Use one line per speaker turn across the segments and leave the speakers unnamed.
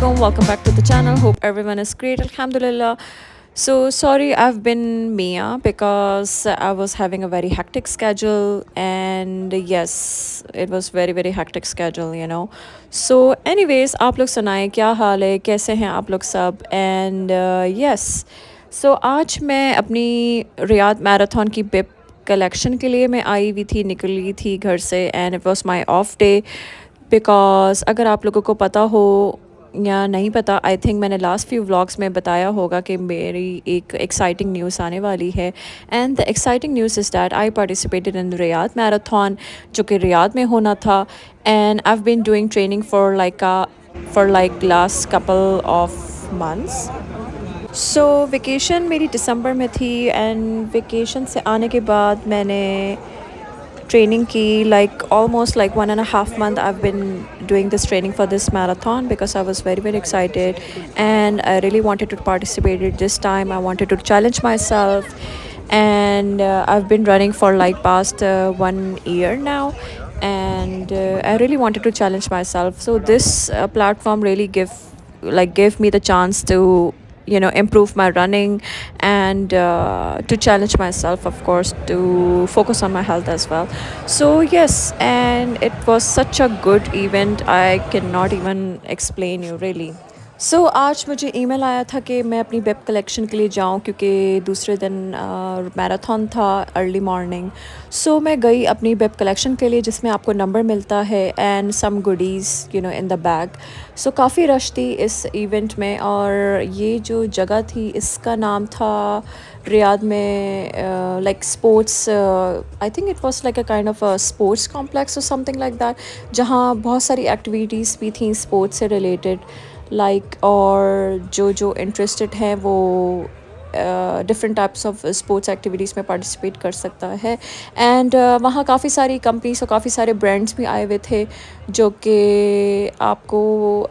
alaikum. Welcome back to the channel. Hope everyone is great. Alhamdulillah. So sorry I've been Mia because I was having a very hectic schedule, and yes, it was very hectic schedule. So anyways, आप लोग सुनाएं क्या हाल है, कैसे हैं आप लोग सब? And yes, so आज मैं अपनी रियाद मैराथन की बिप कलेक्शन के लिए मैं आई हुई थी, निकली थी घर से, and it was my of day because अगर आप लोगों को पता हो या नहीं पता, आई थिंक मैंने लास्ट फ्यू व्लॉग्स में बताया होगा कि मेरी एक एक्साइटिंग न्यूज़ आने वाली है। And the exciting news is that I participated in Riyadh marathon, जो कि रियाद में होना था। And I have been doing training for like last couple of months. So vacation मेरी दिसंबर में थी, एंड वेकेशन से आने के बाद मैंने training ki like almost like 1.5 month I've been doing this training for this marathon because I was very excited, and I really wanted to participate it this time. I wanted to challenge myself, and I've been running for like past 1 year now, and I really wanted to challenge myself. So this platform really gave me the chance to improve my running, and to challenge myself, of course, to focus on my health as well. So yes, and it was such a good event, I cannot even explain you really. सो आज मुझे email आया था कि मैं अपनी web collection के लिए जाऊं, क्योंकि दूसरे दिन मैराथन था अर्ली मॉर्निंग। सो मैं गई अपनी वेब कलेक्शन के लिए, जिसमें आपको नंबर मिलता है and some goodies in the bag. So काफ़ी रश थी इस इवेंट में, और ये जो जगह थी इसका नाम था रियाद में like sports, I think it was like a kind of a sports complex और समथिंग लाइक दैट, जहाँ बहुत सारी एक्टिविटीज़ भी थी स्पोर्ट्स से रिलेटेड, लाइक और जो जो इंटरेस्टेड हैं वो different types of sports activities में पार्टिसिपेट कर सकता है। एंड वहाँ काफ़ी सारी कंपनीज और काफ़ी सारे ब्रांड्स भी आए हुए थे, जो कि आपको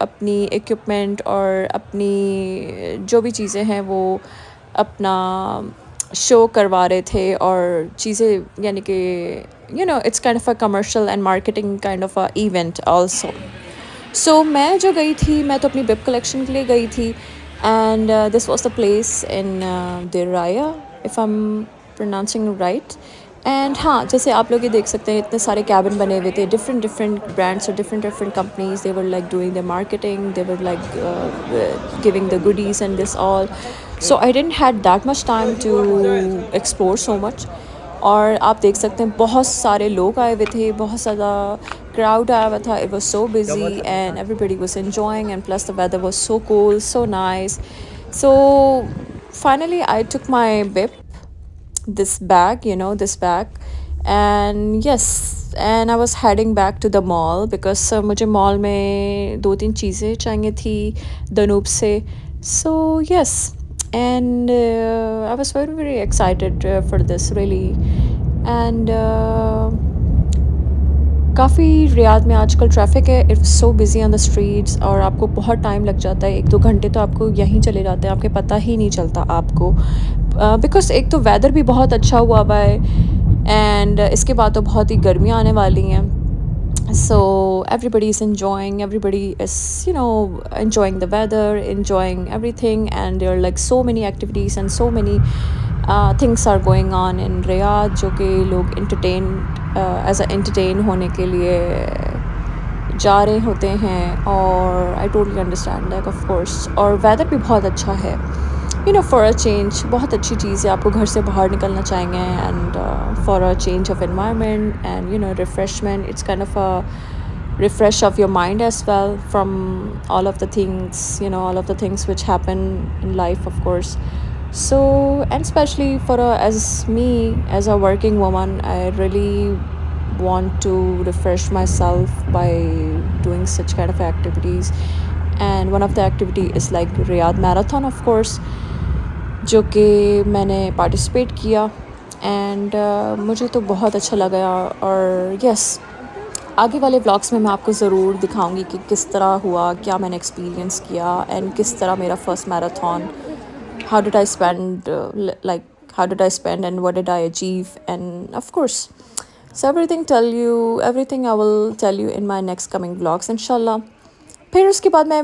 अपनी इक्विपमेंट और अपनी जो भी चीज़ें हैं वो अपना शो करवा रहे थे, और चीज़ें यानी कि it's kind of a commercial and marketing kind of a event also. So मैं जो गई थी, मैं तो अपनी बिप कलेक्शन के लिए गई थी, and this was the place in Diriyah, if I am pronouncing right. And हाँ, जैसे आप लोग ये देख सकते हैं, इतने सारे कैबिन बने हुए थे, डिफरेंट ब्रांड्स और different companies, they were like doing the marketing, they were like giving the goodies and this all. So I didn't had that much time to explore so much. और आप देख सकते हैं बहुत सारे लोग आए हुए थे, बहुत ज़्यादा crowd आया हुआ था। It was so busy and everybody was enjoying, and plus the weather was so cool, so nice. So finally I took my bib, this bag, and yes, and I was heading back to the mall because मुझे mall में 2-3 चीज़ें चाहिए थी दनूब से। So yes, and I was very excited for this really, and काफ़ी Riyadh में आजकल traffic है, it's so busy on the streets, और आपको बहुत टाइम लग जाता है, 1-2 घंटे तो आपको यहीं चले जाते हैं, आपके पता ही नहीं चलता आपको, बिकॉज़ एक तो वेदर भी बहुत अच्छा हुआ हुआ है, एंड इसके बाद तो बहुत ही गर्मियाँ आने वाली हैं। So everybody is enjoying, everybody is enjoying the weather, enjoying everything, and there are like so many activities and so many things are going on in Riyadh, जो कि लोग as a entertain होने के लिए जा रहे होते हैं, और I totally understand that of course, और weather भी बहुत अच्छा है, for a change बहुत अच्छी चीज़ है, आपको घर से बाहर निकलना चाहेंगे, and for a change of environment and refreshment, it's kind of a refresh of your mind as well from all of the things, all of the things which happen in life, of course. So, and especially as me, as a working woman, I really want to refresh myself by doing such kind of activities, and one of the activity is like Riyadh Marathon, of course, जो कि मैंने participate किया, and मुझे तो बहुत अच्छा लगा। और यस, आगे वाले व्लॉग्स में मैं आपको ज़रूर दिखाऊंगी कि किस तरह हुआ, क्या मैंने एक्सपीरियंस किया, एंड किस तरह मेरा first marathon, how did I spend like how did I spend and what did I achieve, and of course, so everything I will tell you in my next coming vlogs, inshallah. फिर उसके बाद मैं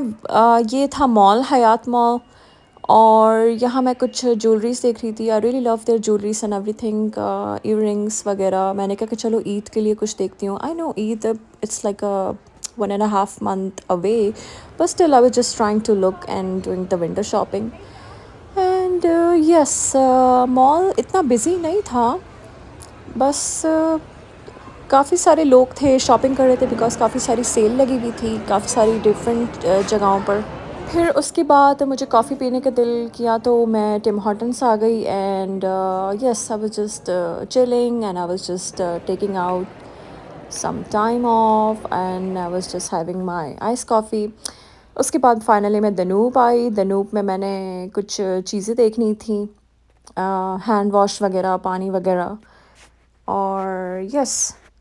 ये था mall, हयात mall, और यहाँ मैं कुछ ज्वेलरीज देख रही थी। I really love their jewelleries and everything, earrings वगैरह। मैंने कहा कि चलो ईद के लिए कुछ देखती हूँ। I know Eid it's like a 1.5 month away, but still I was just trying to look and doing the window shopping. And yes, mall इतना बिजी नहीं था, बस काफ़ी सारे लोग थे, शॉपिंग कर रहे थे, बिकॉज़ काफ़ी सारी सेल लगी हुई थी काफ़ी सारी डिफरेंट जगहों पर। फिर उसके बाद मुझे कॉफ़ी पीने का दिल किया, तो मैं टिम हॉर्टन्स आ गई। And yes, I was just chilling and I was just taking out some time off and I was just having my iced coffee. उसके बाद फाइनली मैं दनूब आई। दनूब में मैंने कुछ चीज़ें देखनी थी, हैंड वॉश वगैरह, पानी वगैरह। और यस,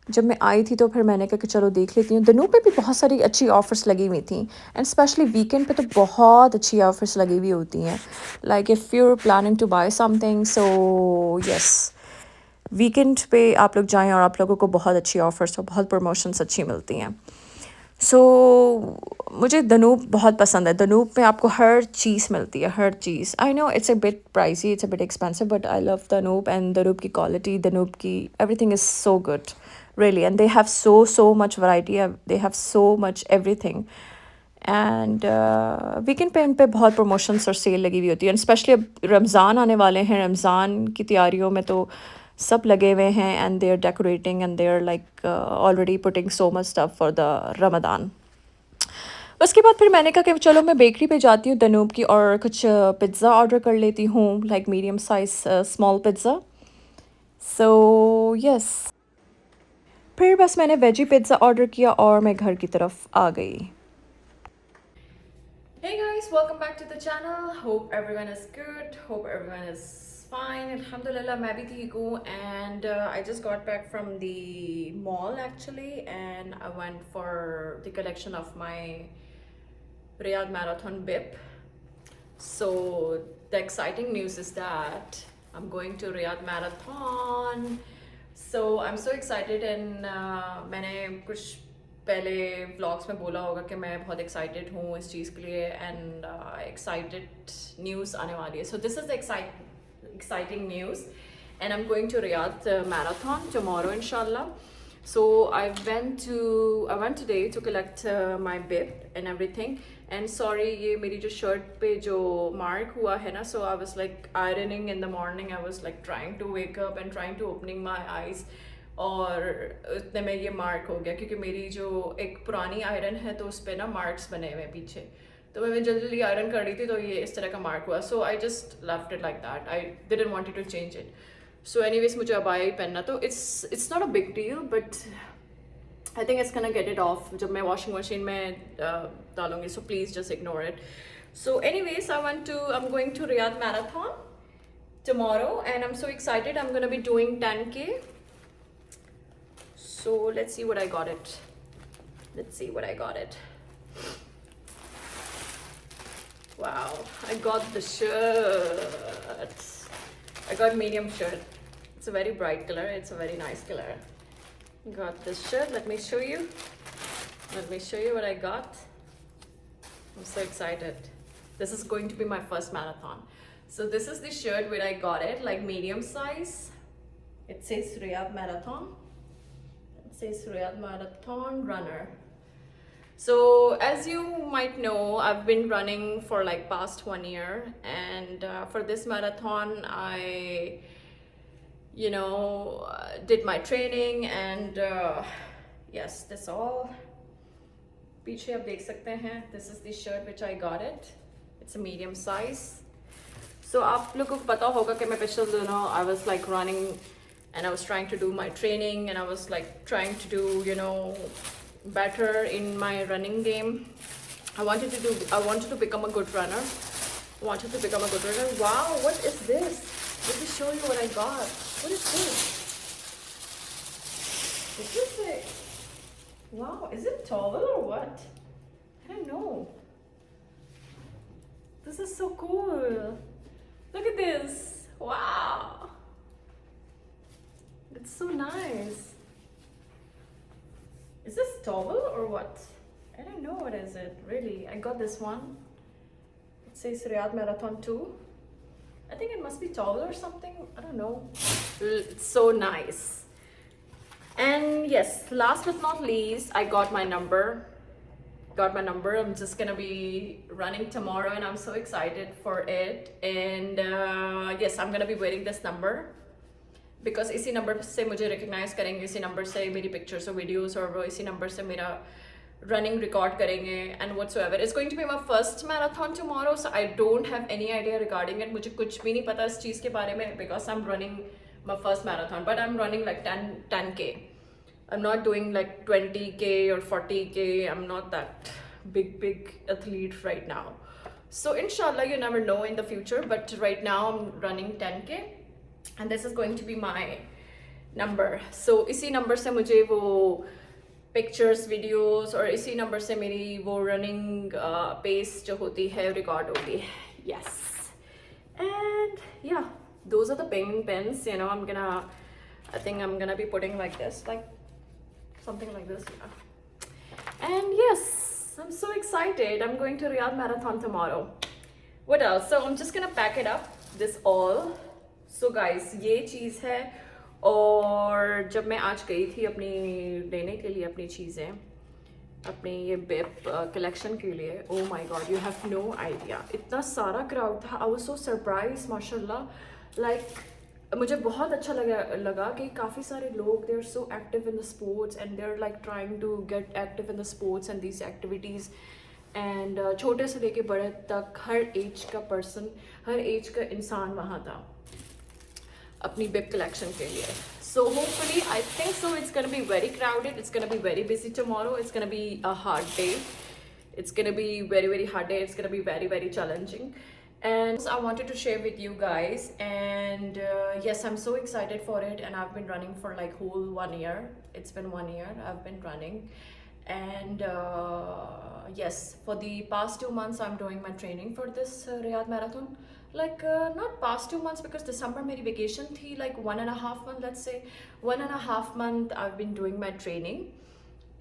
जब मैं आई थी तो फिर मैंने कहा कि चलो देख लेती हूँ। दनूब पे भी बहुत सारी अच्छी ऑफ़र्स लगी हुई थी, एंड स्पेशली वीकेंड पे तो बहुत अच्छी ऑफ़र्स लगी हुई होती हैं। Like if you are planning to buy something, so yes, weekend पे आप लोग जाएं और आप लोगों को बहुत अच्छी ऑफ़र्स और बहुत प्रमोशंस अच्छी मिलती हैं। सो मुझे दनूब बहुत पसंद है। दनूब में आपको हर चीज़ मिलती है, हर चीज़। I know it's a bit pricey, it's a bit expensive, but I love Danube. And Danube की क्वालिटी, दनूब की everything is so good really, and they have so much variety, they have so much everything. And weekend पे उन पे बहुत promotions और cell लगी हुई होती है, एंड स्पेशली अब रमज़ान आने वाले हैं। रमज़ान की तैयारियों में तो सब लगे हुए हैं, and they are decorating and they are like already putting so much stuff for the Ramadan. उसके बाद फिर मैंने कहा कि चलो मैं बेकरी पे जाती हूँ दनूब की, और कुछ पिज़्ज़ा ऑर्डर कर लेती हूँ, like medium size small pizza. So yes, फिर बस मैंने वेजी पिज़्ज़ा ऑर्डर किया और मैं घर की तरफ आ गई। Hey guys, welcome back to the channel. Hope everyone is good. Hope everyone is fine. Alhamdulillah, मैं भी ठीक हूँ. And I just got back from the mall actually, and I went for the collection of my Riyadh Marathon bib. So the exciting news is that I'm going to Riyadh Marathon. So I'm so excited, and मैंने कुछ पहले vlogs में बोला होगा कि मैं बहुत excited हूँ इस चीज़ के लिए, एंड एक्साइटेड न्यूज़ आने वाली है। So this is exciting news, and I'm going to Riyadh Marathon tomorrow inshallah. So I went today to collect my bib and everything. And sorry, ये मेरी जो शर्ट पे जो मार्क हुआ है ना, so I was like ironing in the morning. I was like trying to wake up and trying to opening my eyes, और उतने में ये मार्क हो गया, क्योंकि मेरी जो एक पुरानी आयरन है तो उस पर ना मार्क्स बने हुए पीछे, तो मैं जल्दी आयरन कर रही थी तो ये इस तरह का मार्क हुआ। So I just left it like that, I didn't wanted to change it. So anyways मुझे अब आया ही पहनना, तो it's not a big deal, but I think it's can get it off जब मैं वॉशिंग मशीन में डालूंगी। So please just ignore it. So anyways I am going to Riyadh marathon tomorrow, and I'm so excited. I'm gonna be doing 10K. So let's see what I got it. Let's see what I got it. Wow, I got the shirt. I got medium shirt. It's a very bright color. It's a very nice color. Got this shirt. Let me show you. Let me show you what I got. I'm so excited. This is going to be my first marathon. So this is the shirt where I got it, like medium size. It says Riyadh Marathon. It says Riyadh Marathon runner. So as you might know, I've been running for like past 1 year, and for this marathon I did my training, and yes, that's all. पीछे आप देख सकते हैं, this is the shirt which I got it. It's a medium size. So आप लोगों को पता होगा कि मैं पिछले दिनों I was like running, and I was trying to do my training, and I was like trying to do better in my running game. I wanted to become a good runner. Wow, what is this? Let me show you what I got. What is this? This is it. Wow, is it towel or what? I don't know. This is so cool. Look at this. Wow. It's so nice. Is this towel or what? I don't know what is it really. I got this one. It says Riyadh Marathon 2. I think it must be tall or something. I don't know. It's so nice. And yes, last but not least, I got my number. I'm just gonna be running tomorrow and I'm so excited for it. And yes, I'm gonna be wearing this number because इसी number से मुझे recognise करेंगे, इसी number से मेरी pictures और videos, और वो इसी नंबर से मेरा रनिंग रिकॉर्ड करेंगे and whatsoever. It's going to be my first marathon tomorrow, so I don't have any idea regarding it. मुझे कुछ भी नहीं पता इस चीज़ के बारे में because I am running my first marathon, but I am running like 10K. I'm not doing like 20K or 40K. I'm not that big athlete right now. So inshallah, you never know in the future. But right now I'm running 10K, and this is going to be my number. So इसी number से मुझे वो pictures, videos, और इसी number से मेरी वो running pace जो होती है record होगी. Yes. And yeah, those are the payment pens. You know, I think I'm gonna be putting like this, like something like this, yeah. And yes, I'm so excited. I'm going to Riyadh Marathon tomorrow. What else? So I'm just gonna pack it up, this all. So guys, ये चीज़ है. और जब मैं आज गई थी अपनी लेने के लिए अपनी चीज़ें, अपने ये बेप कलेक्शन के लिए, oh my god, you have no idea, इतना सारा क्राउड था. आई वाज सो सरप्राइज माशाल्लाह. लाइक मुझे बहुत अच्छा लगा कि काफ़ी सारे लोग, they are so active in the sports and they are like trying to get active in the sports and these activities. And छोटे से लेके बड़े तक हर एज का पर्सन, हर एज का इंसान वहाँ था अपनी बिप कलेक्शन के लिए. So hopefully, I think so, it's gonna be very crowded, it's gonna be very busy tomorrow, it's gonna be a hard day, it's gonna be very hard day, it's gonna be very challenging. And so I wanted to share with you guys, and yes, I'm so excited for it. And I've been running for like whole 1 year. It's been 1 year I've been running. And yes, for the past 2 months I'm doing my training for this Riyadh Marathon. Like not past 2 months because December मेरी vacation थी, like 1.5 month, let's say 1.5 month I've been doing my training.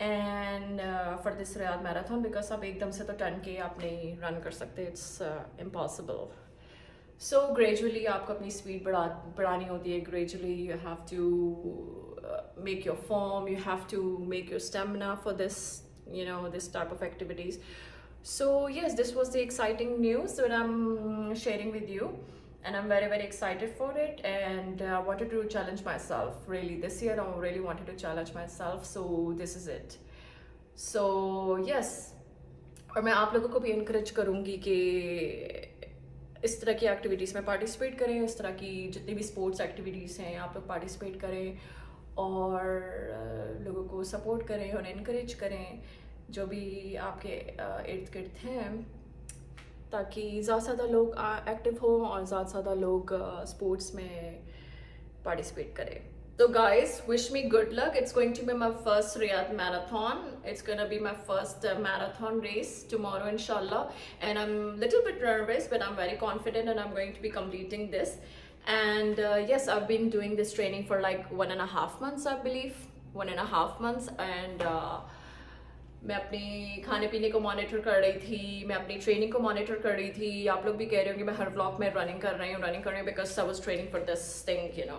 And for this Riyadh Marathon, because अब एकदम से तो 10K आप नहीं run कर सकते, it's impossible. So gradually आपको अपनी speed बढ़ानी होती है. Gradually you have to make your form, you have to make your stamina for this, you know, this type of activities. So yes, this was the exciting news that I'm sharing with you, and I'm very excited for it. And I wanted to challenge myself really this year. I really wanted to challenge myself, so this is it. So yes, और मैं आप लोगों को भी encourage करूँगी कि इस तरह की एक्टिविटीज़ में पार्टिसिपेट करें, इस तरह की जितनी भी स्पोर्ट्स एक्टिविटीज़ हैं आप लोग पार्टिसिपेट करें और लोगों को सपोर्ट करें और इनकरेज करें जो भी आपके इर्द गिर्द हैं, ताकि ज़्यादा से ज़्यादा लोग एक्टिव हों और ज़्यादा से ज़्यादा लोग स्पोर्ट्स में पार्टिसिपेट करें. So guys, wish me good luck. It's going to be my first Riyadh Marathon. It's gonna be my first marathon race tomorrow, inshallah. And I'm a little bit nervous, but I'm very confident and I'm going to be completing this. And yes, I've been doing this training for like 1.5 months, I believe. 1.5 months. And मैं अपनी खाने पीने को monitor कर रही थी, मैं अपनी ट्रेनिंग को मॉनिटर कर रही थी. आप लोग भी कह रहे हो कि मैं हर व्लॉग में रनिंग कर रही हूँ because I was training for this thing, you know.